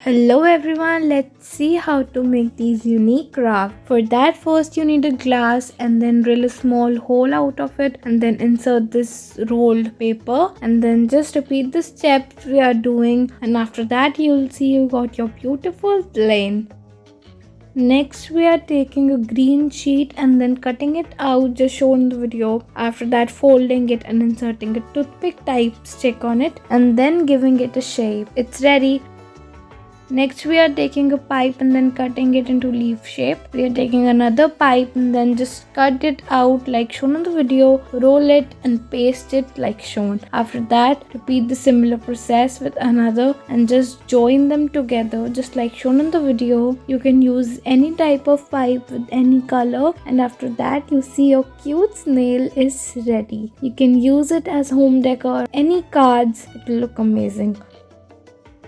Hello everyone, let's see how to make these unique crafts. For that, first you need a glass and then drill a small hole out of it and then insert this rolled paper and then just repeat the steps we are doing, and after that you'll see you got your beautiful plane. Next we are taking a green sheet and then cutting it out just shown in the video. After that, folding it and inserting a toothpick type stick on it and then giving it a shape. It's ready. Next we are taking a pipe and then cutting it into leaf shape. We are taking another pipe and then just cut it out like shown in the video, roll it and paste it like shown. After that, repeat the similar process with another and just join them together just like shown in the video. You can use any type of pipe with any color, and after that you see your cute snail is ready. You can use it as home decor, any cards, it will look amazing.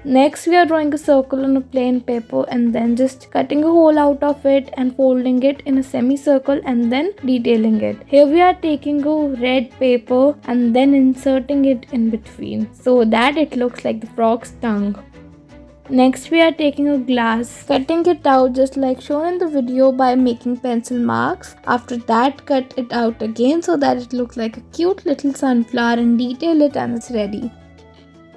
Next we are drawing a circle on a plain paper and then just cutting a hole out of it and folding it in a semicircle and then detailing it. Here we are taking a red paper and then inserting it in between so that it looks like the frog's tongue. Next we are taking a glass, cutting it out just like shown in the video by making pencil marks. After that, cut it out again so that it looks like a cute little sunflower and detail it and it's ready.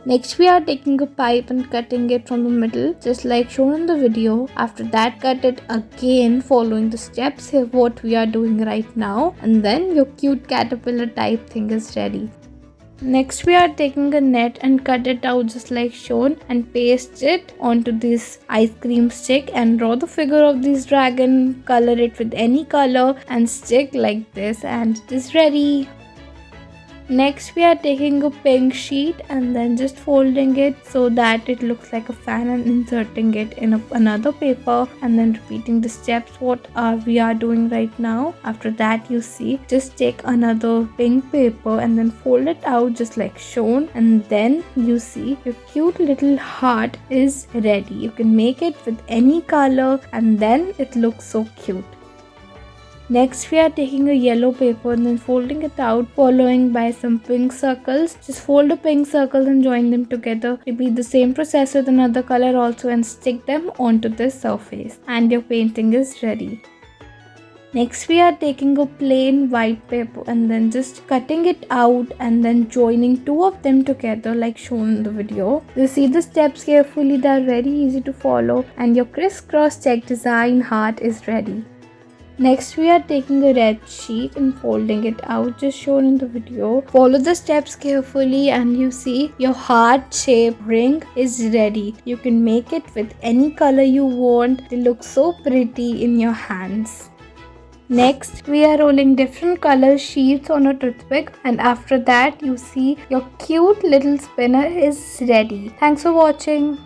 Next we are taking a pipe and cutting it from the middle just like shown in the video. After that, cut it again following the steps here what we are doing right now, and then your cute caterpillar type thing is ready. Next we are taking a net and cut it out just like shown and paste it onto this ice cream stick and draw the figure of this dragon, color it with any color and stick like this, and it is ready. Next we are taking a pink sheet and then just folding it so that it looks like a fan and inserting it in another paper and then repeating the steps what we are doing right now. After that, you see, just take another pink paper and then fold it out just like shown, and then you see your cute little heart is ready. You can make it with any color and then it looks so cute. Next we are taking a yellow paper and then folding it out, following by some pink circles. Just fold the pink circles and join them together. Repeat the same process with another color also and stick them onto this surface, and your painting is ready. Next we are taking a plain white paper and then just cutting it out and then joining two of them together like shown in the video. You see the steps carefully, they are very easy to follow, and your crisscross check design heart is ready. Next we are taking a red sheet and folding it out just shown in the video. Follow the steps carefully and you see your heart shaped ring is ready. You can make it with any color you want. It looks so pretty in your hands. Next we are rolling different color sheets on a toothpick, and after that you see your cute little spinner is ready. Thanks for watching.